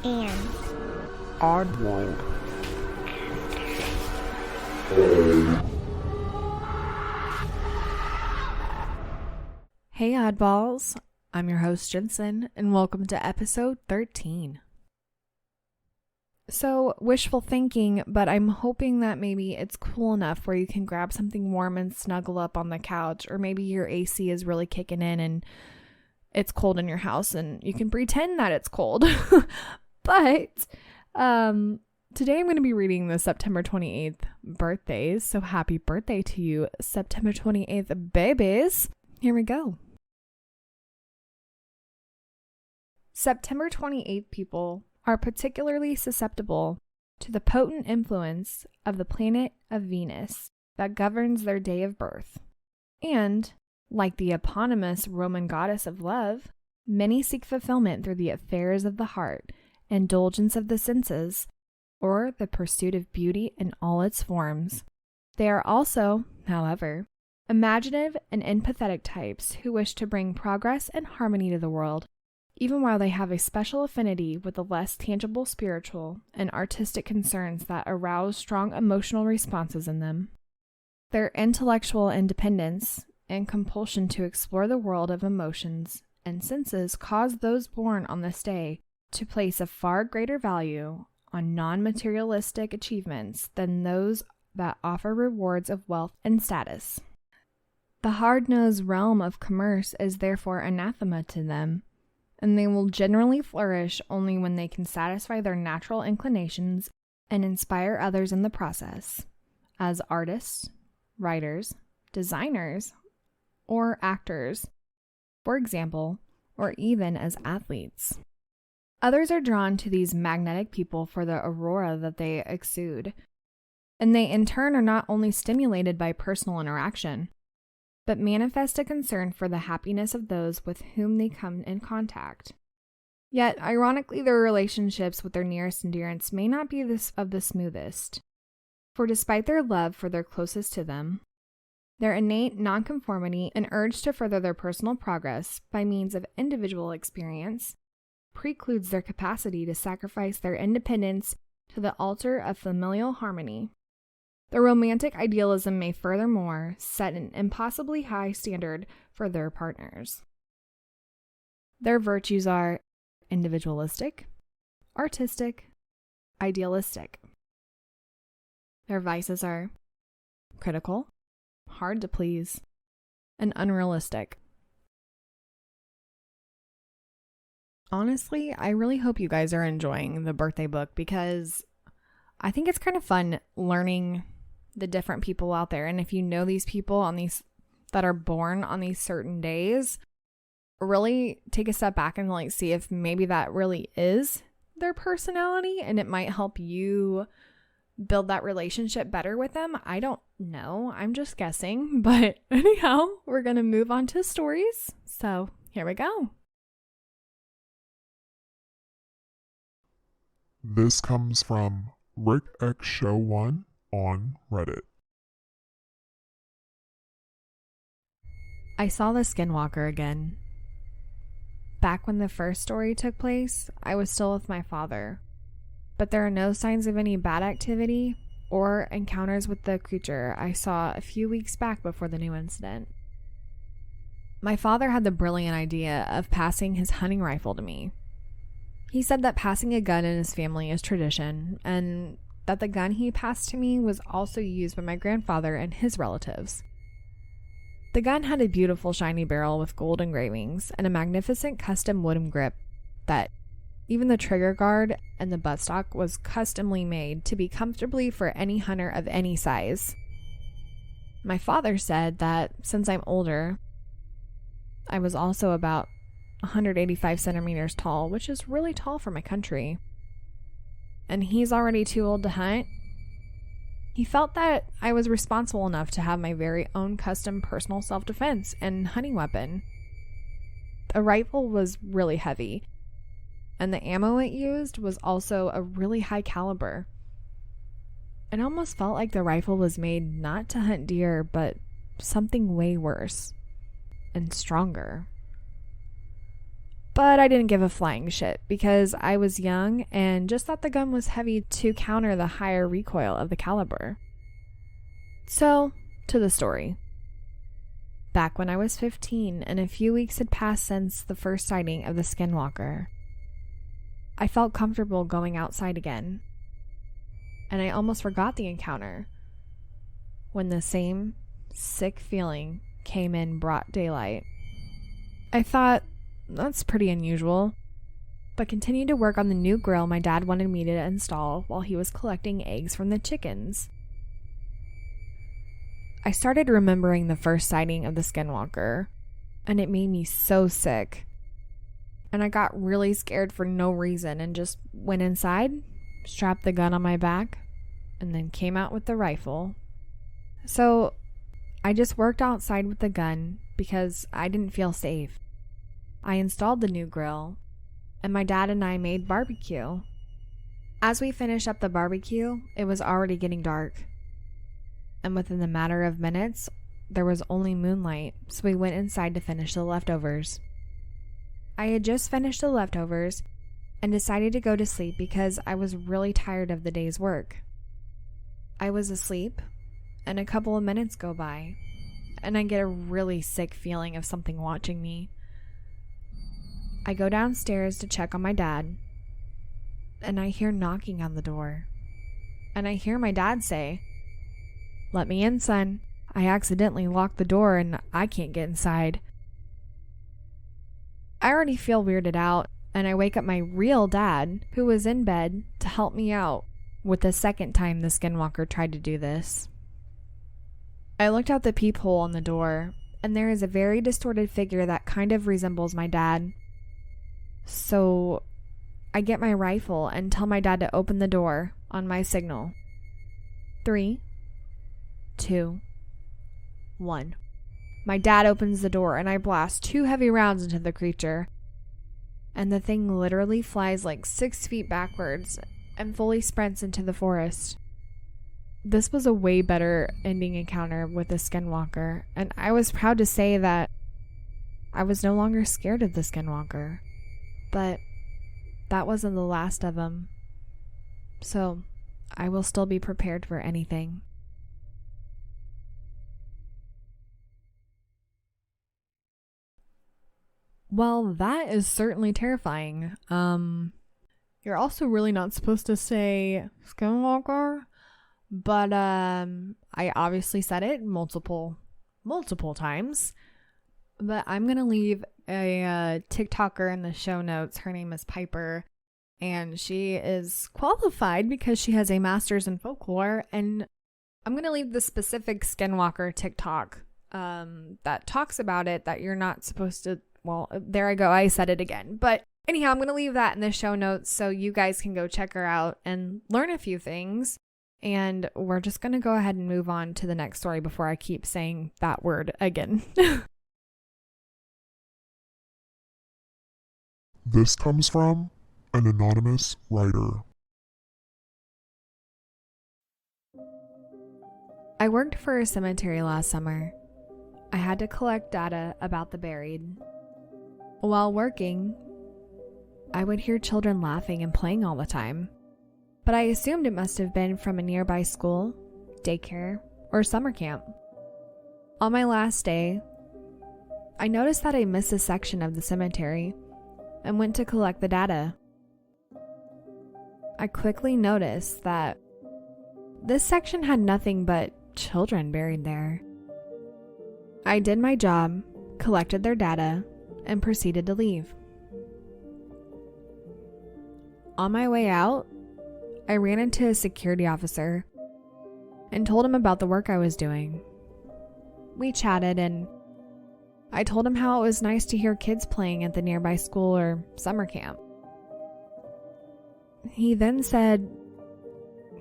and Oddworld. Hey oddballs, I'm your host Jensen, and welcome to episode 13. So, wishful thinking, but I'm hoping that maybe it's cool enough where you can grab something warm and snuggle up on the couch, or maybe your AC is really kicking in and it's cold in your house and you can pretend that it's cold. But today I'm going to be reading the September 28th birthdays, so happy birthday to you, September 28th babies. Here we go. September 28th people are particularly susceptible to the potent influence of the planet of Venus that governs their day of birth. And, like the eponymous Roman goddess of love, many seek fulfillment through the affairs of the heart, indulgence of the senses, or the pursuit of beauty in all its forms. They are also, however, imaginative and empathetic types who wish to bring progress and harmony to the world, even while they have a special affinity with the less tangible spiritual and artistic concerns that arouse strong emotional responses in them. Their intellectual independence and compulsion to explore the world of emotions and senses cause those born on this day to place a far greater value on non-materialistic achievements than those that offer rewards of wealth and status. The hard-nosed realm of commerce is therefore anathema to them, and they will generally flourish only when they can satisfy their natural inclinations and inspire others in the process, as artists, writers, designers, or actors, for example, or even as athletes. Others are drawn to these magnetic people for the aurora that they exude, and they in turn are not only stimulated by personal interaction, but manifest a concern for the happiness of those with whom they come in contact. Yet, ironically, their relationships with their nearest and dearest may not be of the smoothest, for despite their love for their closest to them, their innate nonconformity and urge to further their personal progress by means of individual experience precludes their capacity to sacrifice their independence to the altar of familial harmony. The romantic idealism may furthermore set an impossibly high standard for their partners. Their virtues are individualistic, artistic, idealistic. Their vices are critical, hard to please, and unrealistic. Honestly, I really hope you guys are enjoying the birthday book because I think it's kind of fun learning the different people out there. And if you know these people on these that are born on these certain days, really take a step back and see if maybe that really is their personality and it might help you build that relationship better with them. I don't know. I'm just guessing. But anyhow, we're going to move on to stories. So here we go. This comes from Rick X Show 1 on Reddit. I saw the skinwalker again. Back when the first story took place, I was still with my father, but there are no signs of any bad activity or encounters with the creature I saw a few weeks back before the new incident. My father had the brilliant idea of passing his hunting rifle to me. He said that passing a gun in his family is tradition, and that the gun he passed to me was also used by my grandfather and his relatives. The gun had a beautiful shiny barrel with gold engravings and a magnificent custom wooden grip that even the trigger guard and the buttstock was customly made to be comfortably for any hunter of any size. My father said that since I'm older, I was also about 185 centimeters tall, which is really tall for my country, and he's already too old to hunt. He felt that I was responsible enough to have my very own custom personal self-defense and hunting weapon. The rifle was really heavy, and the ammo it used was also a really high caliber. It almost felt like the rifle was made not to hunt deer, but something way worse and stronger. But I didn't give a flying shit because I was young and just thought the gun was heavy to counter the higher recoil of the caliber. So, to the story. Back when I was 15 and a few weeks had passed since the first sighting of the skinwalker, I felt comfortable going outside again. And I almost forgot the encounter when the same sick feeling came in broad daylight. I thought, that's pretty unusual, but continued to work on the new grill my dad wanted me to install while he was collecting eggs from the chickens. I started remembering the first sighting of the skinwalker, and it made me so sick. And I got really scared for no reason and just went inside, strapped the gun on my back, and then came out with the rifle. So I just worked outside with the gun because I didn't feel safe. I installed the new grill, and my dad and I made barbecue. As we finished up the barbecue, it was already getting dark. And within the matter of minutes, there was only moonlight, so we went inside to finish the leftovers. I had just finished the leftovers and decided to go to sleep because I was really tired of the day's work. I was asleep, and a couple of minutes go by, and I get a really sick feeling of something watching me. I go downstairs to check on my dad, and I hear knocking on the door. And I hear my dad say, "Let me in, son. I accidentally locked the door and I can't get inside." I already feel weirded out, and I wake up my real dad, who was in bed, to help me out with the second time the skinwalker tried to do this. I looked out the peephole on the door, and there is a very distorted figure that kind of resembles my dad. So I get my rifle and tell my dad to open the door on my signal. 3, 2, 1. My dad opens the door and I blast 2 heavy rounds into the creature. And the thing literally flies like 6 feet backwards and fully sprints into the forest. This was a way better ending encounter with the skinwalker, and I was proud to say that I was no longer scared of the skinwalker. But that wasn't the last of them. So I will still be prepared for anything. Well, that is certainly terrifying. You're also really not supposed to say skinwalker, but I obviously said it multiple times. But I'm gonna leave a TikToker in the show notes. Her name is Piper, and she is qualified because she has a master's in folklore. And I'm gonna leave the specific skinwalker TikTok that talks about it, that you're not supposed to. Well, there I go. I said it again. But anyhow, I'm going to leave that in the show notes so you guys can go check her out and learn a few things. And we're just going to go ahead and move on to the next story before I keep saying that word again. This comes from an anonymous writer. I worked for a cemetery last summer. I had to collect data about the buried. While working, I would hear children laughing and playing all the time, but I assumed it must have been from a nearby school, daycare, or summer camp. On my last day, I noticed that I missed a section of the cemetery and went to collect the data. I quickly noticed that this section had nothing but children buried there. I did my job, collected their data, and proceeded to leave. On my way out, I ran into a security officer and told him about the work I was doing. We chatted, and I told him how it was nice to hear kids playing at the nearby school or summer camp. He then said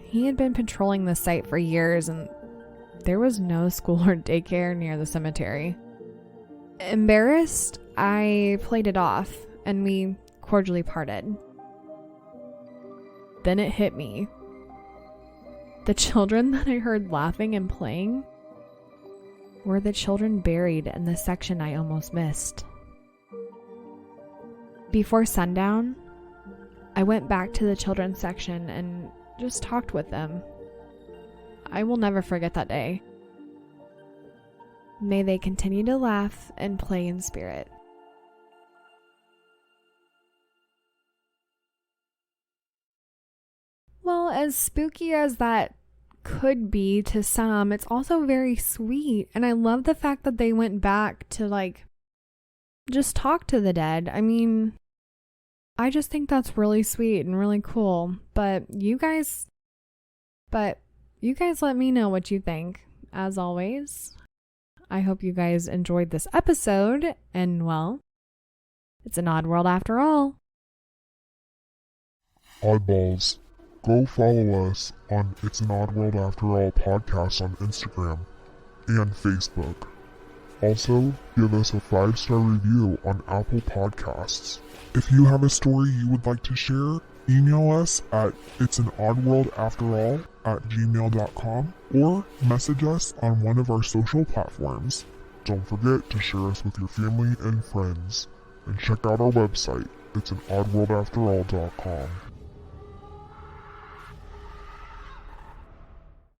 he had been patrolling the site for years and there was no school or daycare near the cemetery. Embarrassed, I played it off, and we cordially parted. Then it hit me. The children that I heard laughing and playing were the children buried in the section I almost missed. Before sundown, I went back to the children's section and just talked with them. I will never forget that day. May they continue to laugh and play in spirit. Well, as spooky as that could be to some, it's also very sweet. And I love the fact that they went back to just talk to the dead. I mean, I just think that's really sweet and really cool. But you guys let me know what you think. As always, I hope you guys enjoyed this episode. And well, it's an odd world after all. Oddballs. Go follow us on It's an Odd World After All podcast on Instagram and Facebook. Also, give us a 5-star review on Apple Podcasts. If you have a story you would like to share, email us at itsanOddWorldAfterAll@gmail.com or message us on one of our social platforms. Don't forget to share us with your family and friends. And check out our website, itsanOddWorldAfterAll.com.